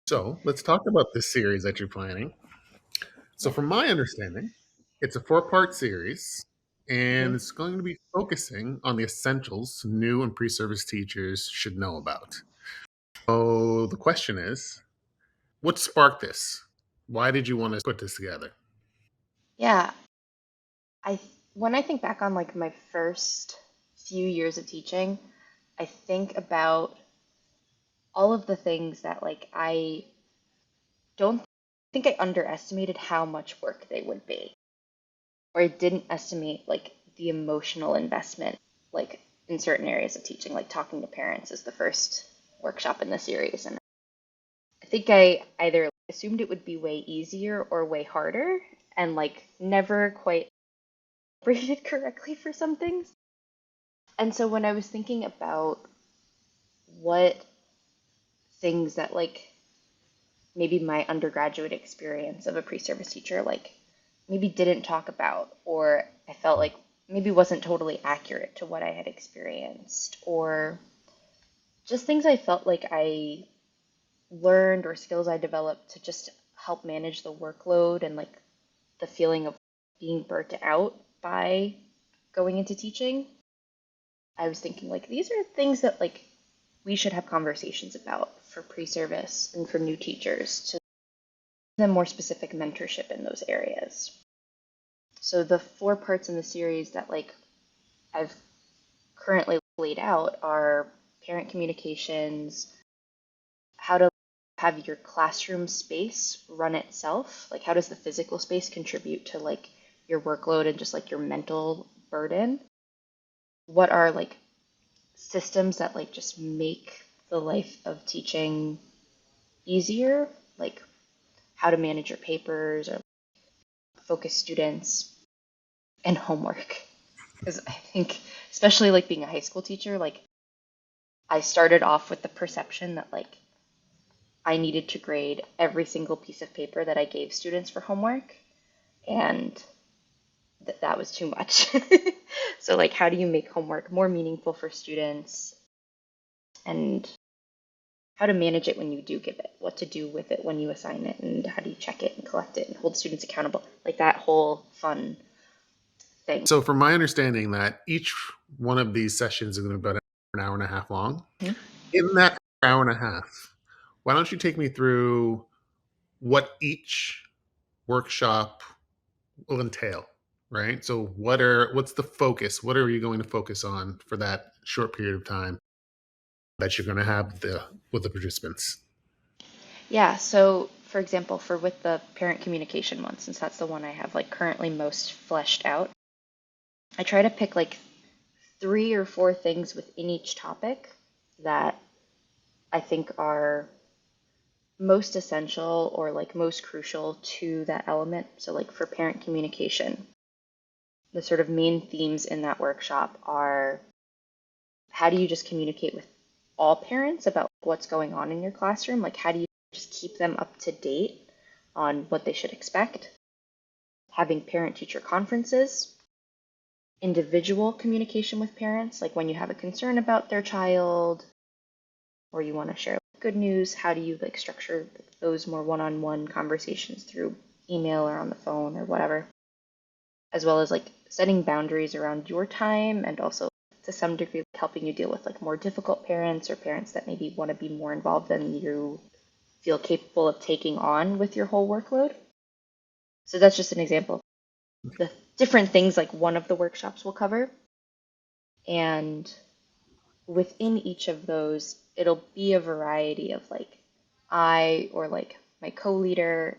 So let's talk about this series that you're planning. So, Yeah. from my understanding, it's a four-part series, and hmm it's going to be focusing on the essentials new and pre-service teachers should know about. So, the question is, what sparked this? Why did you want to put this together? Yeah. When I think back on like my first few years of teaching, I think about all of the things that I don't think I underestimated how much work they would be, or I didn't estimate like the emotional investment, like in certain areas of teaching, like talking to parents is the first workshop in the series, and I think I either assumed it would be way easier or way harder, and like never quite rated correctly for some things. And so when I was thinking about what things that maybe my undergraduate experience of a pre-service teacher maybe didn't talk about, or I felt like maybe wasn't totally accurate to what I had experienced, or just things I felt like I learned or skills I developed to just help manage the workload and like the feeling of being burnt out by going into teaching. I was thinking like these are things that we should have conversations about for pre-service and for new teachers to give them more specific mentorship in those areas. So the four parts in the series that I've currently laid out are parent communications, how to have your classroom space run itself, like how does the physical space contribute to your workload and just like your mental burden? What are systems that just make the life of teaching easier, like how to manage your papers or focus students and homework. Because I think, especially like being a high school teacher, like I started off with the perception that I needed to grade every single piece of paper that I gave students for homework, and that was too much. So like, how do you make homework more meaningful for students, and how to manage it when you do give it, what to do with it when you assign it, and how do you check it and collect it and hold students accountable, like that whole fun thing. So, from my understanding, that each one of these sessions is going to be about an hour and a half long. Mhm. In that hour and a half, why don't you take me through what each workshop will entail, right? So what's the focus? What are you going to focus on for that short period of time that you're going to have with the participants? Yeah, so for example, for with the parent communication one, since that's the one I have like currently most fleshed out, I try to pick like three or four things within each topic that I think are most essential or like most crucial to that element. So like for parent communication, the sort of main themes in that workshop are how do you just communicate with all parents about what's going on in your classroom? Like how do you just keep them up to date on what they should expect? Having parent teacher conferences, individual communication with parents, like when you have a concern about their child or you want to share good news, how do you like structure those more one-on-one conversations through email or on the phone or whatever, as well as like setting boundaries around your time and also to some degree helping you deal with like more difficult parents or parents that maybe want to be more involved than you feel capable of taking on with your whole workload. So that's just an example of the different things like one of the workshops will cover. And within each of those, it'll be a variety of like I or like my co leader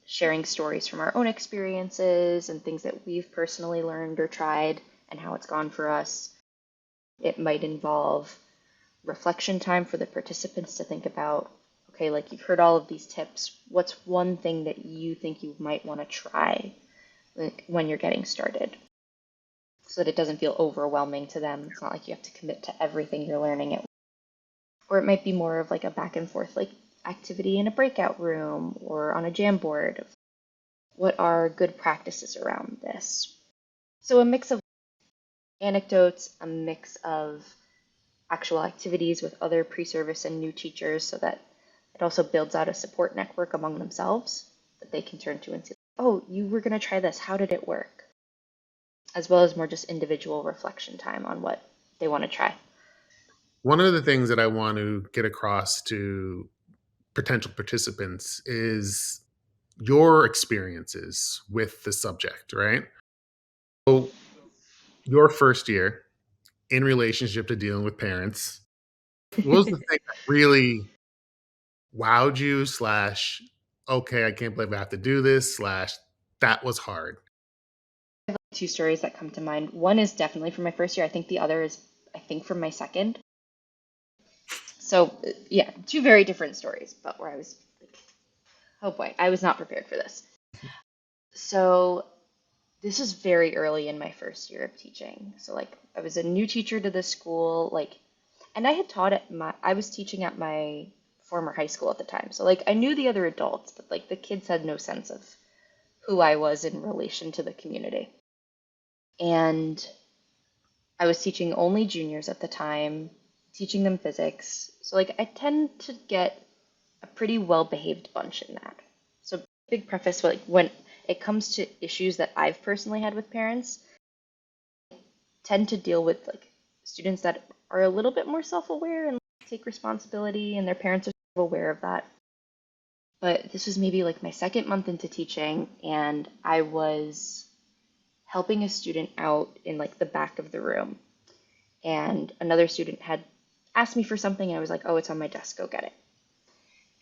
sharing stories from our own experiences and things that we've personally learned or tried and how it's gone for us. It might involve reflection time for the participants to think about, okay, like you've heard all of these tips. What's one thing that you think you might want to try like, when you're getting started? So that it doesn't feel overwhelming to them. It's not like you have to commit to everything you're learning at, or it might be more of like a back and forth like activity in a breakout room or on a Jamboard. What are good practices around this? So a mix of anecdotes, a mix of actual activities with other pre-service and new teachers so that It also builds out a support network among themselves that they can turn to and say, oh, you were going to try this. How did it work? As well as more just individual reflection time on what they want to try. One of the things that I want to get across to potential participants is your experiences with the subject, right? So, your first year in relationship to dealing with parents, what was the thing that really wowed you slash, okay, I can't believe I have to do this slash, that was hard? Two stories that come to mind. One is definitely from my first year. I think the other is, I think, from my second. So, yeah, two very different stories, but where I was like, oh boy, I was not prepared for this. So, this was very early in my first year of teaching. So, like, I was a new teacher to this school, like, and I had taught I was teaching at my former high school at the time. So, like, I knew the other adults, but, like, the kids had no sense of who I was in relation to the community. And I was teaching only juniors at the time, teaching them physics. So, like, I tend to get a pretty well behaved bunch in that. So, big preface, like, when it comes to issues that I've personally had with parents, tend to deal with like students that are a little bit more self-aware and take responsibility, and their parents are aware of that. But this was maybe like my second month into teaching, and I was helping a student out in like the back of the room, and another student had asked me for something, and I was like, oh, it's on my desk, go get it.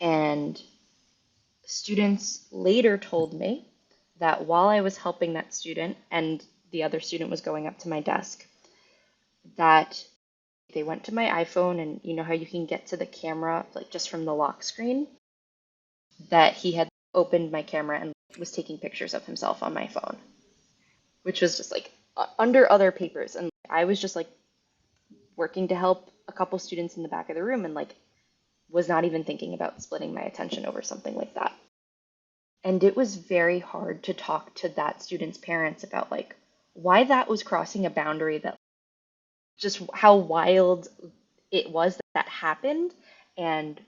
And students later told me that while I was helping that student and the other student was going up to my desk, that they went to my iPhone, and you know how you can get to the camera like just from the lock screen, that he had opened my camera and was taking pictures of himself on my phone, which was just like under other papers. And I was just like working to help a couple students in the back of the room, and like was not even thinking about splitting my attention over something like that. And it was very hard to talk to that student's parents about like why that was crossing a boundary, that just how wild it was that happened, and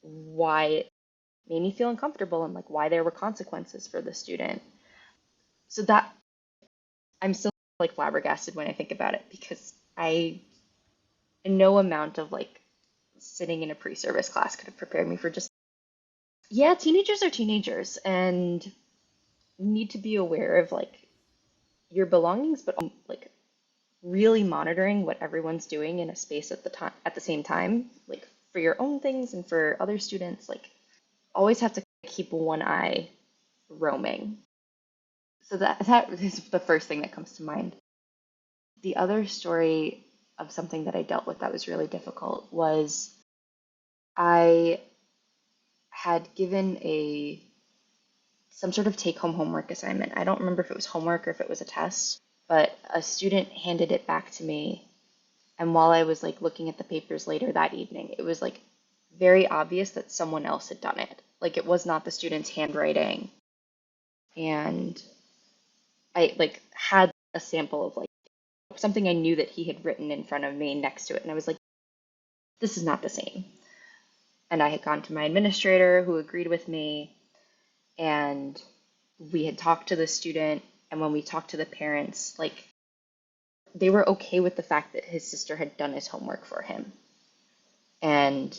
why it made me feel uncomfortable, and like why there were consequences for the student. So that I'm still like flabbergasted when I think about it, because I no amount of like sitting in a pre-service class could have prepared me for just, yeah, teenagers are teenagers and need to be aware of like your belongings, but like really monitoring what everyone's doing in a space at the time, at the same time, like for your own things and for other students. Like always have to keep one eye roaming. So that is the first thing that comes to mind. The other story of something that I dealt with that was really difficult was I had given a some sort of take-home homework assignment. I don't remember if it was homework or if it was a test, but a student handed it back to me. And while I was like looking at the papers later that evening, it was like very obvious that someone else had done it. Like it was not the student's handwriting. And I like had a sample of like something I knew that he had written in front of me next to it. And I was like, this is not the same. And I had gone to my administrator who agreed with me, and we had talked to the student. And when we talked to the parents, like they were okay with the fact that his sister had done his homework for him. And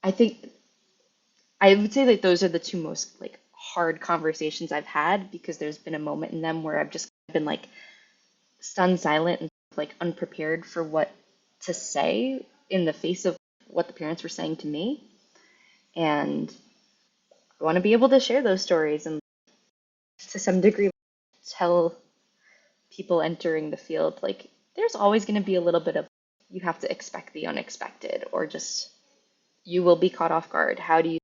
I think I would say that those are the two most like hard conversations I've had, because there's been a moment in them where I've just been like stunned silent and like unprepared for what to say in the face of what the parents were saying to me. And I want to be able to share those stories and to some degree tell people entering the field like there's always going to be a little bit of, you have to expect the unexpected, or just you will be caught off guard. How do you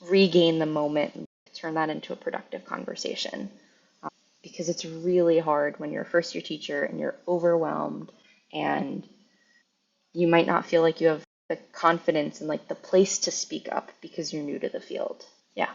regain the moment and turn that into a productive conversation? Because it's really hard when you're a first year teacher and you're overwhelmed, and you might not feel like you have the confidence and like the place to speak up because you're new to the field. Yeah.